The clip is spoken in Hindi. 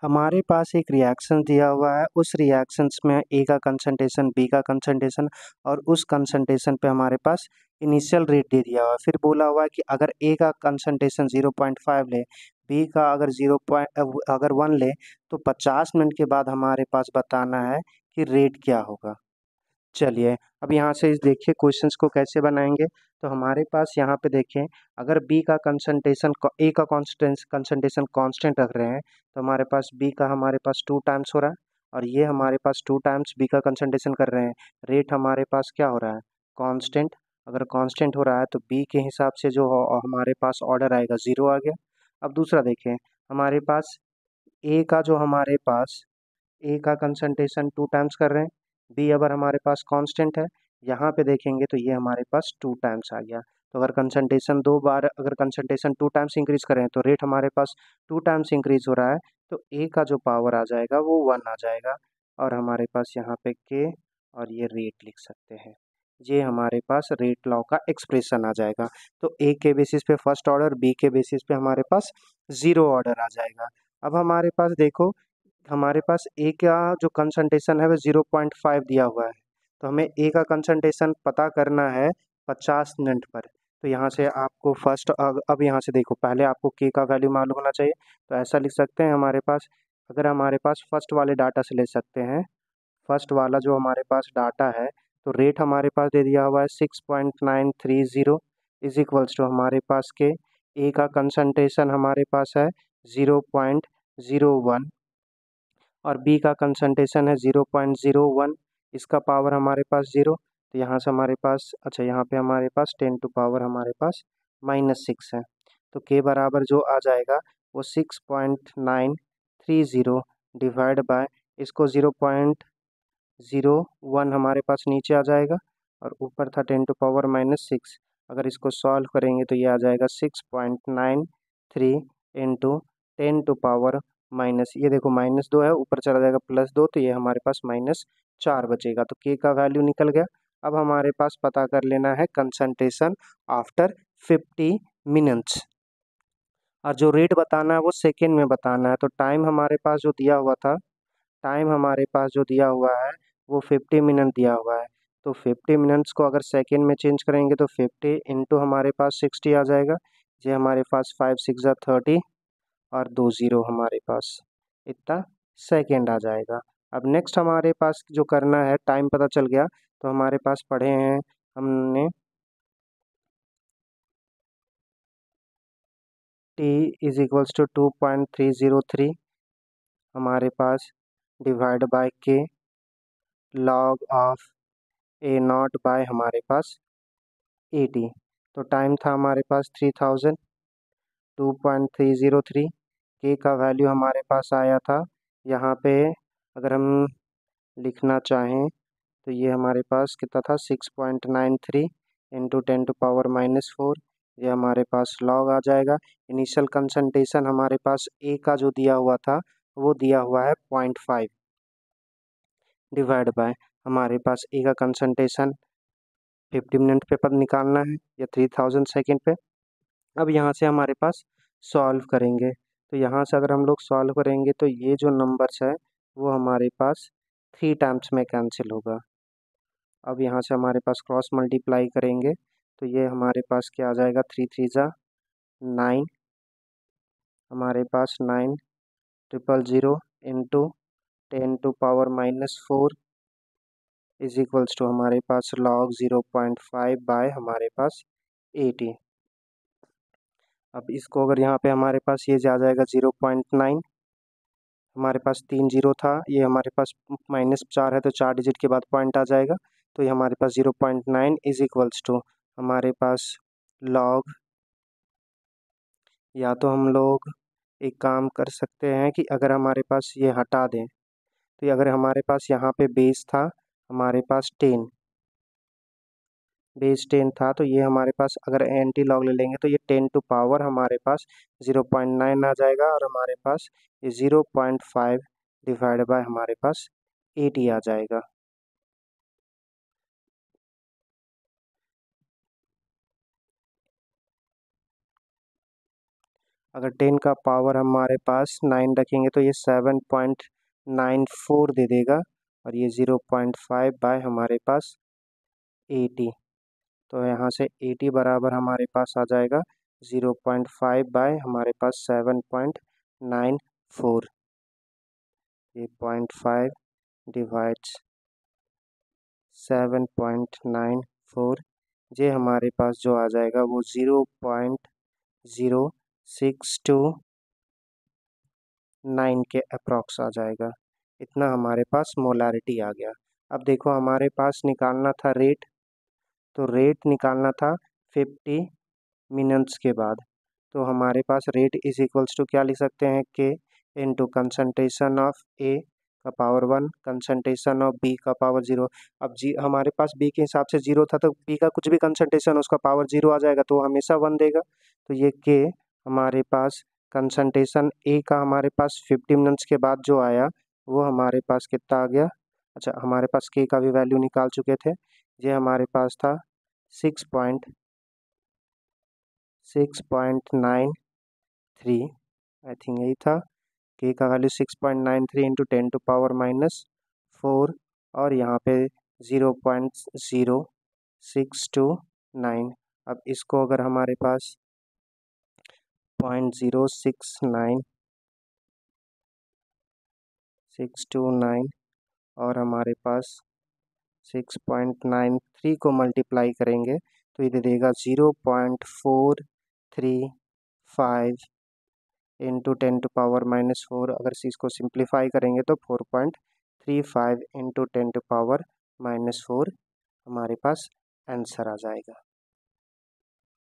हमारे पास एक रिएक्शन दिया हुआ है, उस रिएक्शंस में ए का कंसंट्रेशन, बी का कंसंट्रेशन और उस कंसंट्रेशन पे हमारे पास इनिशियल रेट दे दिया हुआ है। फिर बोला हुआ है कि अगर ए का कंसंट्रेशन 0.5 ले, बी का अगर 1 ले, तो 50 मिनट के बाद हमारे पास बताना है कि रेट क्या होगा। चलिए, अब यहाँ से इस देखिए क्वेश्चंस को कैसे बनाएंगे। तो हमारे पास यहाँ पे देखें, अगर बी का कंसंट्रेशन ए का कंसंट्रेशन कांस्टेंट रख रहे हैं, तो हमारे पास बी का हमारे पास 2 टाइम्स हो रहा है और ये हमारे पास 2 टाइम्स बी का कंसंट्रेशन कर रहे हैं। रेट हमारे पास क्या हो रहा है, कांस्टेंट। अगर कांस्टेंट हो रहा है तो बी के हिसाब से जो हमारे पास ऑर्डर आएगा 0 आ गया। अब दूसरा देखें, हमारे पास ए का जो हमारे पास ए का कंसंट्रेशन 2 टाइम्स कर रहे हैं, बी अगर हमारे पास कांस्टेंट है, यहाँ पे देखेंगे तो ये हमारे पास 2 टाइम्स आ गया। तो अगर कंसंट्रेशन 2 बार अगर कंसंट्रेशन 2 टाइम्स इंक्रीज करें तो रेट हमारे पास 2 टाइम्स इंक्रीज हो रहा है, तो ए का जो पावर आ जाएगा वो 1 आ जाएगा और हमारे पास यहाँ पे के और ये रेट लिख सकते हैं। ये हमारे पास रेट लॉ का एक्सप्रेशन आ जाएगा। तो ए के बेसिस पे फर्स्ट ऑर्डर, बी के बेसिस पे हमारे पास 0 ऑर्डर आ जाएगा। अब हमारे पास देखो, हमारे पास ए का जो कंसंट्रेशन है वो 0.5 दिया हुआ है, तो हमें ए का कंसंट्रेशन पता करना है 50 मिनट पर। तो यहाँ से आपको फर्स्ट अब यहाँ से देखो, पहले आपको के का वैल्यू मालूम होना चाहिए। तो ऐसा लिख सकते हैं हमारे पास, अगर हमारे पास फर्स्ट वाले डाटा से ले सकते हैं, फर्स्ट वाला जो हमारे पास डाटा है, तो रेट हमारे पास दे दिया हुआ है 6.930 इज इक्वल्स टू हमारे पास के ए का कंसंट्रेशन हमारे पास है 0.01 और बी का कंसंट्रेशन है 0.01, इसका पावर हमारे पास 0। तो यहाँ से हमारे पास, अच्छा यहाँ पे हमारे पास 10 टू पावर हमारे पास -6 है। तो के बराबर जो आ जाएगा वो 6.930 डिवाइड बाय, इसको 0.01 हमारे पास नीचे आ जाएगा और ऊपर था 10 टू पावर -6। अगर इसको सॉल्व करेंगे तो ये आ जाएगा 6.93 इंटू 10 टू पावर माइनस, ये देखो -2 है, ऊपर चला जाएगा +2, तो ये हमारे पास -4 बचेगा। तो के का वैल्यू निकल गया। अब हमारे पास पता कर लेना है कंसंट्रेशन आफ्टर 50 मिनट्स और जो रेट बताना है वो सेकेंड में बताना है। तो टाइम हमारे पास जो दिया हुआ था, टाइम हमारे पास जो दिया हुआ है वो 50 मिनट दिया हुआ है। तो 50 मिनट्स को अगर सेकेंड में चेंज करेंगे तो 50 इंटू हमारे पास 60 आ जाएगा। ये हमारे पास 5 6 जा 30 और 2 ज़ीरो हमारे पास इतना सेकेंड आ जाएगा। अब नेक्स्ट हमारे पास जो करना है, टाइम पता चल गया, तो हमारे पास पढ़े हैं हमने t इज इक्वल्स टू 2.303 हमारे पास divide by k log of A naught by हमारे पास 80। तो टाइम था हमारे पास 3000, 2.303 के का वैल्यू हमारे पास आया था यहाँ पे, अगर हम लिखना चाहें तो ये हमारे पास कितना था 6.93 इंटू 10 टू पावर -4, ये हमारे पास लॉग आ जाएगा। इनिशियल कंसंट्रेशन हमारे पास ए का जो दिया हुआ था वो दिया हुआ है 0.5 डिवाइड बाय हमारे पास ए का कंसंट्रेशन 50 मिनट पे पद निकालना है या 3000 सेकेंड पे। अब यहाँ से हमारे पास सॉल्व करेंगे, तो यहाँ से अगर हम लोग सॉल्व करेंगे तो ये जो नंबर्स है वो हमारे पास 3 टाइम्स में कैंसिल होगा। अब यहाँ से हमारे पास क्रॉस मल्टीप्लाई करेंगे तो ये हमारे पास क्या आ जाएगा, 3 3 जा 9, हमारे पास 9,000 into 10 to power -4 is equals to हमारे पास लॉग 0.5 बाय हमारे पास 80। अब इसको अगर यहाँ पे हमारे पास ये आ जाएगा 0.9, हमारे पास 3 जीरो था, ये हमारे पास -4 है तो 4 डिजिट के बाद पॉइंट आ जाएगा। तो ये हमारे पास 0.9 इज इक्वल्स टू हमारे पास लॉग, या तो हम लोग एक काम कर सकते हैं कि अगर हमारे पास ये हटा दें, तो ये अगर हमारे पास यहाँ पे बेस था हमारे पास 10, बेस 10 था, तो ये हमारे पास अगर एंटी लॉग ले लेंगे तो ये 10 टू पावर हमारे पास 0.9 आ जाएगा और हमारे पास ये 0.5 डिवाइड बाय हमारे पास 80 आ जाएगा। अगर 10 का पावर हमारे पास 9 रखेंगे तो ये 7.94 दे देगा, और ये 0.5 बाय हमारे पास 80। तो यहाँ से 80 बराबर हमारे पास आ जाएगा 0.5 बाय हमारे पास 7.94। ये 0.5 डिवाइड्स 7.94, ये हमारे पास जो आ जाएगा वो 0.0629 के अप्रॉक्स आ जाएगा। इतना हमारे पास मोलारिटी आ गया। अब देखो हमारे पास निकालना था रेट, तो रेट निकालना था 50 मिनट्स के बाद। तो हमारे पास रेट इज इक्वल्स टू क्या लिख सकते हैं, के इंटू कंसनट्रेशन ऑफ ए का पावर 1 कंसनट्रेशन ऑफ बी का पावर 0। अब जी हमारे पास बी के हिसाब से 0 था, तो बी का कुछ भी कंसनट्रेशन उसका पावर 0 आ जाएगा, तो हमेशा 1 देगा। तो ये के हमारे पास कंसनट्रेशन ए का हमारे पास 50 मिनट्स के बाद जो आया वो हमारे पास कितना आ गया। अच्छा, हमारे पास के का भी वैल्यू निकाल चुके थे, ये हमारे पास था 6.93, आई थिंक यही था। के का वैल्यू 6.93 इंटू 10⁻⁴, और यहाँ पे 0.0629। अब इसको अगर हमारे पास 0.069629 और हमारे पास 6.93 को मल्टीप्लाई करेंगे तो ये दे देगा 0.435 इंटू 10⁻⁴। अगर इसको सिंप्लीफाई करेंगे तो 4.35 इंटू 10⁻⁴ हमारे पास आंसर आ जाएगा।